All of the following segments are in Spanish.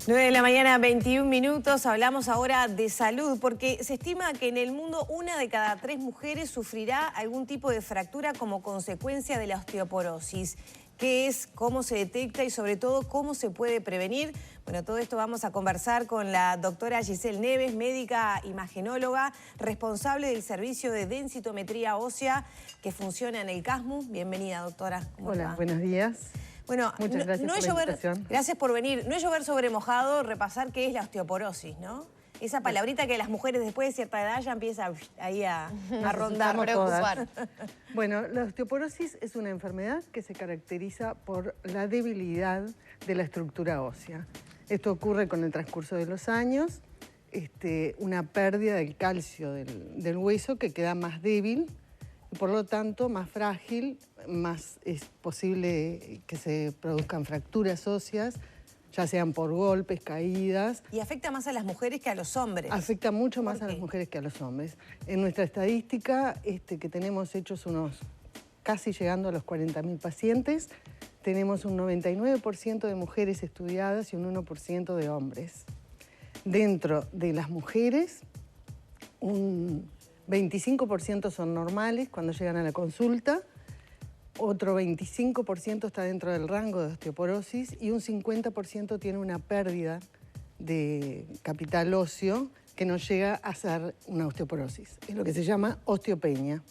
9 de la mañana, 21 minutos. Hablamos ahora de salud, porque se estima que en el mundo 1 de cada 3 mujeres sufrirá algún tipo de fractura como consecuencia de la osteoporosis. ¿Qué es? ¿Cómo se detecta? Y sobre todo, ¿cómo se puede prevenir? Bueno, todo esto vamos a conversar con la doctora Giselle Neves, médica imagenóloga, responsable del servicio de densitometría ósea que funciona en el CASMU. Bienvenida, doctora. ¿Cómo Hola, va? buenos días. Bueno, muchas gracias por la invitación. Gracias por venir. No es llover sobre mojado, repasar qué es la osteoporosis, ¿no? Esa palabrita que las mujeres después de cierta edad ya empieza ahí a rondar, preocupar. Bueno, la osteoporosis es una enfermedad que se caracteriza por la debilidad de la estructura ósea. Esto ocurre con el transcurso de los años, una pérdida del calcio del hueso que queda más débil, y por lo tanto más frágil, más es posible que se produzcan fracturas óseas, ya sean por golpes, caídas. ¿Y afecta más a las mujeres que a los hombres? Afecta mucho más a las mujeres que a los hombres. En nuestra estadística, que tenemos hechos casi llegando a los 40.000 pacientes, tenemos un 99% de mujeres estudiadas y un 1% de hombres. Dentro de las mujeres, un 25% son normales cuando llegan a la consulta, otro 25% está dentro del rango de osteoporosis y un 50% tiene una pérdida de capital óseo que no llega a ser una osteoporosis. Es lo que se llama osteopenia.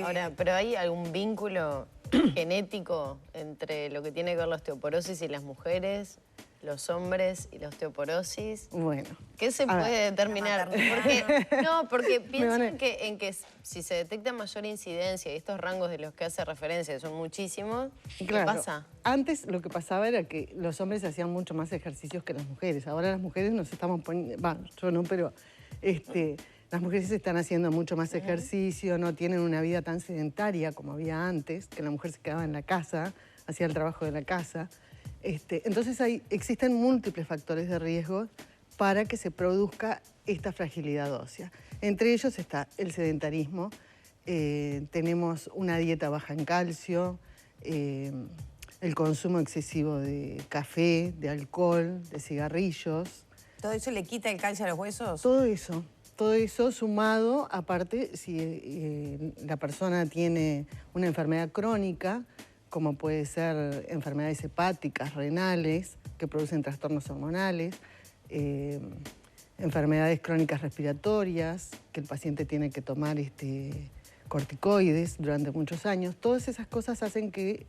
Ahora, ¿pero hay algún vínculo genético entre lo que tiene que ver la osteoporosis y las mujeres, los hombres y la osteoporosis? Bueno. ¿Qué se puede determinar? Porque piensan en que si se detecta mayor incidencia y estos rangos de los que hace referencia, que son muchísimos, ¿qué pasa? Antes lo que pasaba era que los hombres hacían mucho más ejercicios que las mujeres. Ahora las mujeres nos estamos poniendo, yo no, pero las mujeres están haciendo mucho más ejercicio, no tienen una vida tan sedentaria como había antes, que la mujer se quedaba en la casa, hacía el trabajo de la casa. Entonces existen múltiples factores de riesgo para que se produzca esta fragilidad ósea. Entre ellos está el sedentarismo, tenemos una dieta baja en calcio, el consumo excesivo de café, de alcohol, de cigarrillos. ¿Todo eso le quita el calcio a los huesos? Todo eso sumado, aparte, si la persona tiene una enfermedad crónica, como puede ser enfermedades hepáticas, renales, que producen trastornos hormonales, enfermedades crónicas respiratorias, que el paciente tiene que tomar corticoides durante muchos años. Todas esas cosas hacen que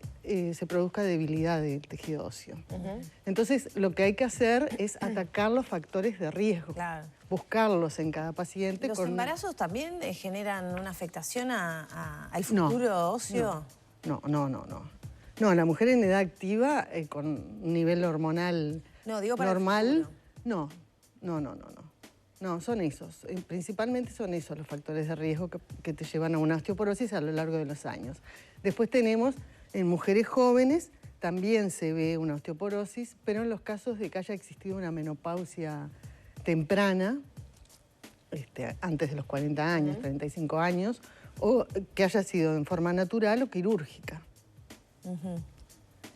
se produzca debilidad del tejido óseo. Entonces, lo que hay que hacer es atacar los factores de riesgo, buscarlos en cada paciente. ¿Los embarazos también generan una afectación al futuro óseo? No, la mujer en edad activa, con un nivel hormonal normal, no, son esos. Principalmente son esos los factores de riesgo que te llevan a una osteoporosis a lo largo de los años. Después tenemos, en mujeres jóvenes, también se ve una osteoporosis, pero en los casos de que haya existido una menopausia temprana, antes de los 40 años, 35 años, o que haya sido en forma natural o quirúrgica.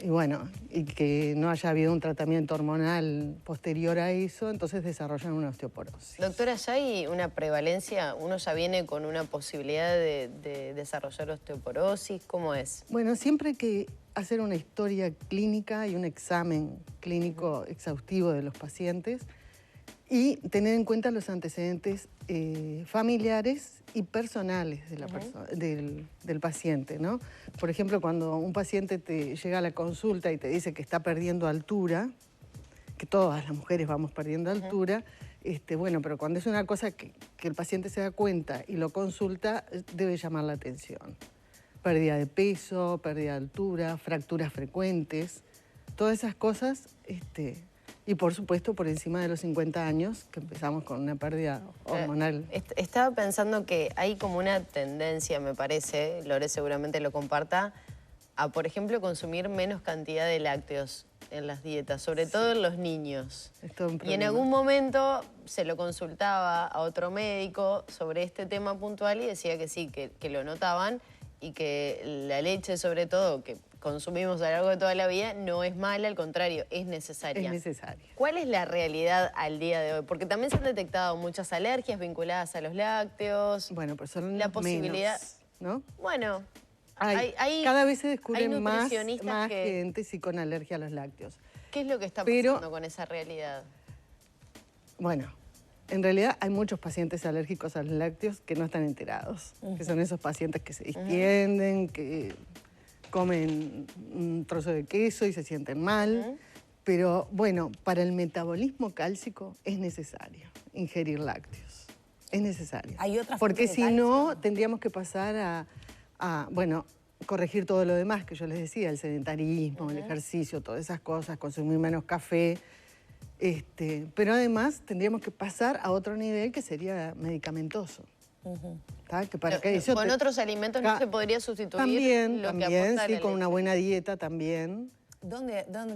Y bueno, y que no haya habido un tratamiento hormonal posterior a eso, entonces desarrollan una osteoporosis. Doctora, ¿ya hay una prevalencia? ¿Uno ya viene con una posibilidad de desarrollar osteoporosis? ¿Cómo es? Bueno, siempre hay que hacer una historia clínica y un examen clínico exhaustivo de los pacientes y tener en cuenta los antecedentes familiares y personales de del paciente, ¿no? Por ejemplo, cuando un paciente te llega a la consulta y te dice que está perdiendo altura, que todas las mujeres vamos perdiendo altura, bueno, pero cuando es una cosa que el paciente se da cuenta y lo consulta, debe llamar la atención. Pérdida de peso, pérdida de altura, fracturas frecuentes, todas esas cosas, y por supuesto por encima de los 50 años, que empezamos con una pérdida hormonal. Estaba pensando que hay como una tendencia, me parece, Lore seguramente lo comparta, a, por ejemplo, consumir menos cantidad de lácteos en las dietas, sobre todo en los niños. Y en algún momento se lo consultaba a otro médico sobre este tema puntual y decía que sí, que lo notaban y que la leche, sobre todo, que consumimos a lo largo de toda la vida no es mala, al contrario, es necesaria. Es necesaria. ¿Cuál es la realidad al día de hoy? Porque también se han detectado muchas alergias vinculadas a los lácteos. Bueno, pero son la los posibilidad, menos, ¿no? Bueno, Cada vez se hay descubren más nutricionistas que... gente sí con alergia a los lácteos. ¿Qué es lo que está Pero- pasando con esa realidad? Bueno, en realidad hay muchos pacientes alérgicos a los lácteos que no están enterados, que son esos pacientes que se distienden, que comen un trozo de queso y se sienten mal. Pero bueno, para el metabolismo cálcico es necesario ingerir lácteos. Es necesario. ¿Hay otras Porque fuentes de si no, calcio? tendríamos que pasar bueno, corregir todo lo demás que yo les decía, el sedentarismo, el ejercicio, todas esas cosas, consumir menos café. Pero además tendríamos que pasar a otro nivel que sería medicamentoso. ¿Tá? Que para que eso Con otros alimentos no se podría sustituir también, lo que también, aporta sí, la con una leche. buena dieta también.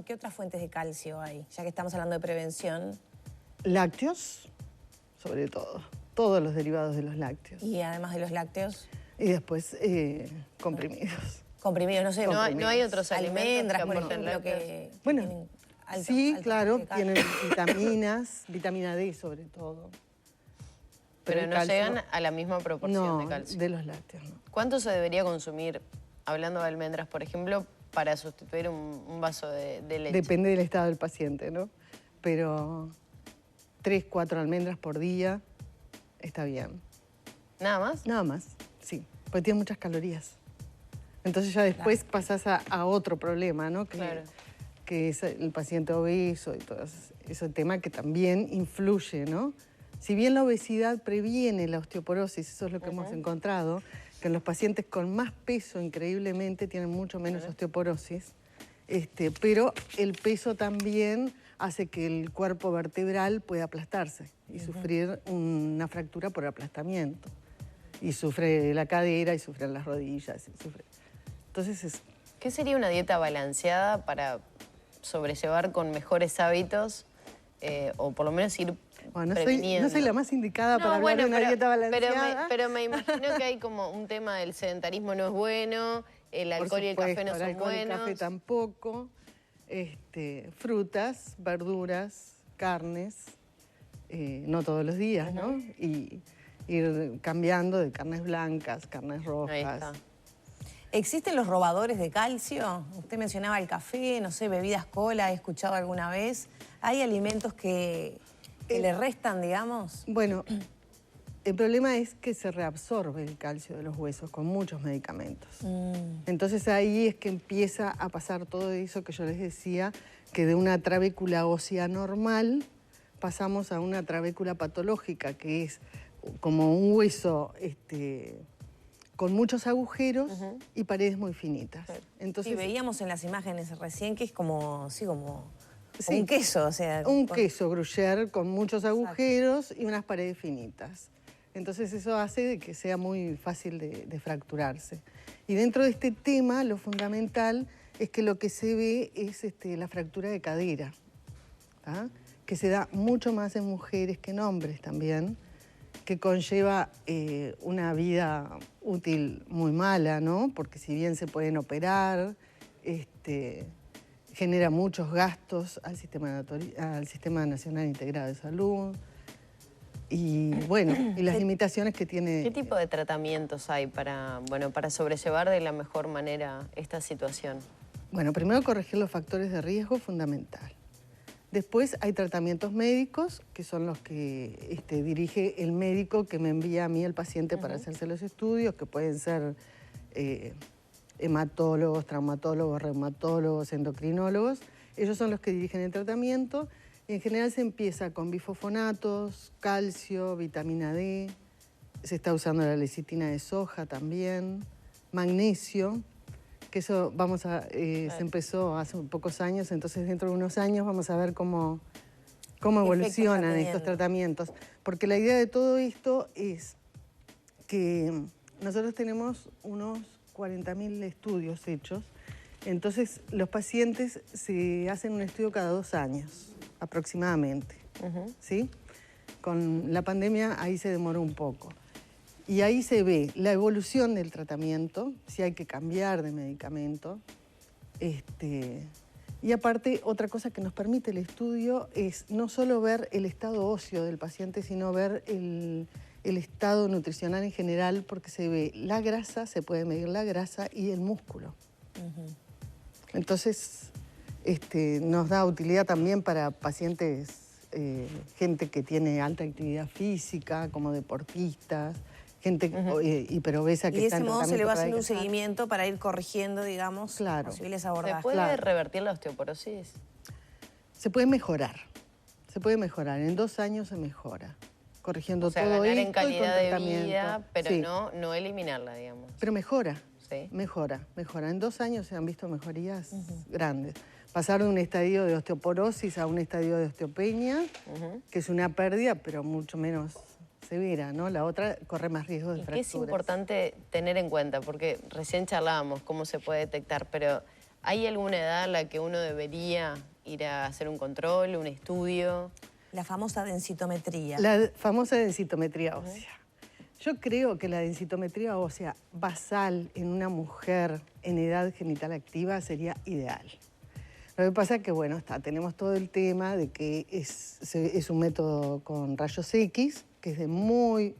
¿Qué otras fuentes de calcio hay? Ya que estamos hablando de prevención. Lácteos, sobre todo. Todos los derivados de los lácteos. Y además de los lácteos, Y después comprimidos. comprimidos, no sé. No hay otros alimentos almendras, que por aporten ejemplo, lácteos. que Bueno, tienen alto- sí, alto claro, de calcio. tienen vitaminas, vitamina D sobre todo. Pero el no calcio- llegan a la misma proporción No, de calcio. de los lácteos, no. ¿Cuánto se debería consumir, hablando de almendras, por ejemplo, para sustituir un vaso de leche? Depende del estado del paciente, ¿no? Pero 3, 4 almendras por día está bien. ¿Nada más? Nada más, sí, porque tiene muchas calorías. Entonces ya después pasás a otro problema, ¿no? Claro. Que es el paciente obeso y todo ese tema que también influye, ¿no? Si bien la obesidad previene la osteoporosis, eso es lo que hemos encontrado, que en los pacientes con más peso increíblemente tienen mucho menos osteoporosis, pero el peso también hace que el cuerpo vertebral pueda aplastarse y sufrir una fractura por aplastamiento. Y sufre la cadera y sufren las rodillas. Entonces ¿Qué sería una dieta balanceada para sobrellevar con mejores hábitos o por lo menos ir bueno, previniendo? no soy la más indicada para hablar de una dieta balanceada. Pero me imagino que hay como un tema del sedentarismo no es bueno, el Por alcohol y el café supuesto, no el son alcohol y el buenos. café tampoco. Frutas, verduras, carnes, no todos los días, ¿no? Y ir cambiando de carnes blancas, carnes Ahí rojas. está. ¿Existen los robadores de calcio? Usted mencionaba el café, no sé, bebidas cola, he escuchado alguna vez. ¿Hay alimentos que le restan, digamos? Bueno, el problema es que se reabsorbe el calcio de los huesos con muchos medicamentos. Entonces ahí es que empieza a pasar todo eso que yo les decía, que de una trabécula ósea normal pasamos a una trabécula patológica, que es como un hueso con muchos agujeros y paredes muy finitas. Entonces, Sí, veíamos en las imágenes recién que es como, sí, como Sí. un queso, o sea. un queso gruyère con muchos agujeros y unas paredes finitas. Entonces eso hace de que sea muy fácil de fracturarse. Y dentro de este tema lo fundamental es que lo que se ve es la fractura de cadera, ¿tá? Que se da mucho más en mujeres que en hombres también, que conlleva una vida útil muy mala, ¿no? Porque si bien se pueden operar, genera muchos gastos al Sistema Nacional Integrado de Salud. Y bueno, y las limitaciones que tiene. ¿Qué tipo de tratamientos hay para sobrellevar de la mejor manera esta situación? Bueno, primero corregir los factores de riesgo, fundamental. Después hay tratamientos médicos, que son los que dirige el médico que me envía a mí el paciente para hacerse los estudios, que pueden ser hematólogos, traumatólogos, reumatólogos, endocrinólogos. Ellos son los que dirigen el tratamiento. Y en general se empieza con bifosfonatos, calcio, vitamina D. Se está usando la lecitina de soja también, magnesio, que eso se empezó hace pocos años, entonces dentro de unos años vamos a ver cómo evolucionan estos tratamientos. Porque la idea de todo esto es que nosotros tenemos unos 40.000 estudios hechos, entonces los pacientes se hacen un estudio cada 2 años aproximadamente, ¿sí? Con la pandemia ahí se demoró un poco. Y ahí se ve la evolución del tratamiento, si hay que cambiar de medicamento, Y aparte, otra cosa que nos permite el estudio es no solo ver el estado óseo del paciente, sino ver el estado nutricional en general, porque se ve la grasa, se puede medir la grasa y el músculo. Entonces, nos da utilidad también para pacientes, gente que tiene alta actividad física, como deportistas, gente hiperobesa que y de está ese en modo se le va tratamiento haciendo un para adelgazar. seguimiento para ir corrigiendo, digamos, Claro. posibles ¿Se abordajes. puede Claro. revertir la osteoporosis? Se puede mejorar. Se puede mejorar. En 2 años se mejora. Corrigiendo O sea, todo ganar esto en y calidad con de tratamiento. vida, pero Sí. no eliminarla, digamos. Pero mejora. Sí. Mejora. En 2 años se han visto mejorías grandes. Pasar de un estadio de osteoporosis a un estadio de osteopenia, que es una pérdida, pero mucho menos severa, ¿no? La otra corre más riesgo de ¿Y qué fracturas. es importante tener en cuenta? Porque recién charlábamos cómo se puede detectar, pero ¿hay alguna edad a la que uno debería ir a hacer un control, un estudio? La famosa densitometría. La famosa densitometría ósea. Yo creo que la densitometría ósea basal en una mujer en edad genital activa sería ideal. Lo que pasa es que, bueno, tenemos todo el tema de que es un método con rayos X, que es de muy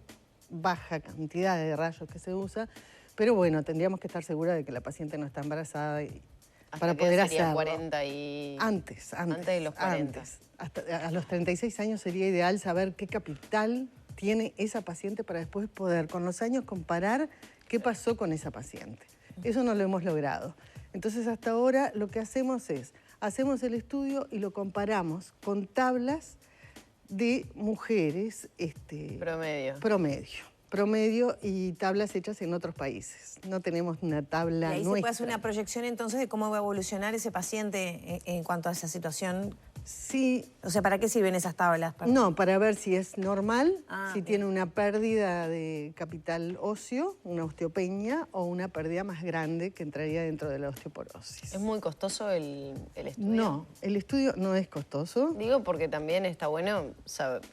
baja cantidad de rayos que se usa, pero bueno, tendríamos que estar seguras de que la paciente no está embarazada para ¿Hasta qué poder edad sería? hacerlo. 40 y... Antes de los 40. antes. A los 36 años sería ideal saber qué capital tiene esa paciente para después poder, con los años, comparar qué pasó con esa paciente. Eso no lo hemos logrado. Entonces, hasta ahora lo que hacemos es, hacemos el estudio y lo comparamos con tablas de mujeres promedio y tablas hechas en otros países. No tenemos una tabla Y ahí nuestra. se puede hacer una proyección entonces de cómo va a evolucionar ese paciente en cuanto a esa situación. Sí. O sea, ¿para qué sirven esas tablas? No, para ver si es normal, si bien. tiene una pérdida de capital óseo, una osteopenia, o una pérdida más grande que entraría dentro de la osteoporosis. ¿Es muy costoso el estudio? No, el estudio no es costoso. Digo porque también está bueno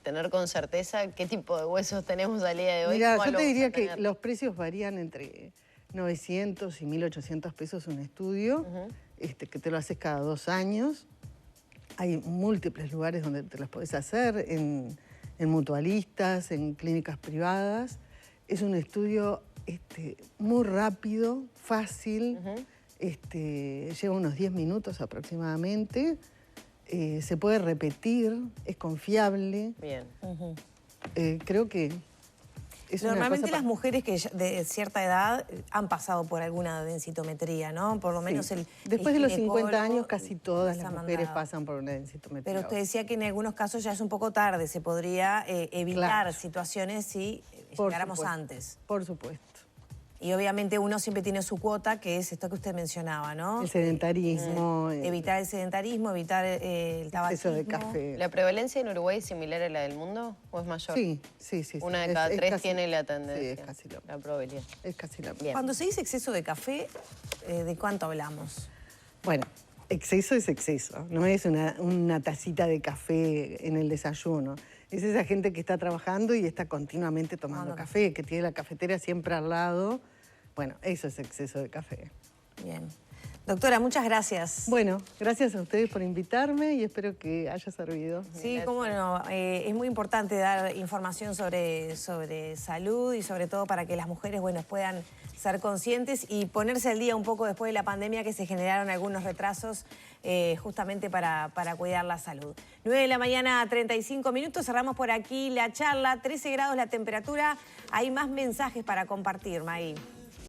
tener con certeza qué tipo de huesos tenemos al día de hoy. Mira, cuál yo te vamos a diría que tener. los precios varían entre 900 y 1.800 pesos un estudio, que te lo haces cada 2 años. Hay múltiples lugares donde te las podés hacer, en mutualistas, en clínicas privadas. Es un estudio muy rápido, fácil, lleva unos 10 minutos aproximadamente. Se puede repetir, es confiable. Bien. Creo que es una Normalmente cosa las mujeres que de cierta edad han pasado por alguna densitometría, ¿no? Por lo Sí. menos el Después de los 50 ginecólogo años, casi todas les las ha mujeres mandado. pasan por una densitometría. Pero usted decía que en algunos casos ya es un poco tarde, se podría evitar Claro. situaciones si Por llegáramos supuesto. antes. Por supuesto. Y obviamente uno siempre tiene su cuota, que es esto que usted mencionaba, ¿no? El sedentarismo, Evitar el sedentarismo, evitar el tabaquismo. exceso de café. ¿La prevalencia en Uruguay es similar a la del mundo o es mayor? Sí. Una de cada 3 casi- tiene la tendencia. Sí, es casi lo la probabilidad. Es casi la Bien. Cuando se dice exceso de café, ¿de cuánto hablamos? Bueno, exceso es exceso. No es una tacita de café en el desayuno. Es esa gente que está trabajando y está continuamente tomando café, que tiene la cafetera siempre al lado. Bueno, eso es exceso de café. Bien. Doctora, muchas gracias. Bueno, gracias a ustedes por invitarme y espero que haya servido. Sí, cómo no. Es muy importante dar información sobre salud y sobre todo para que las mujeres, bueno, puedan ser conscientes y ponerse al día un poco después de la pandemia, que se generaron algunos retrasos justamente para cuidar la salud. 9 de la mañana, 35 minutos. Cerramos por aquí la charla. 13 grados la temperatura. Hay más mensajes para compartir, Maggie.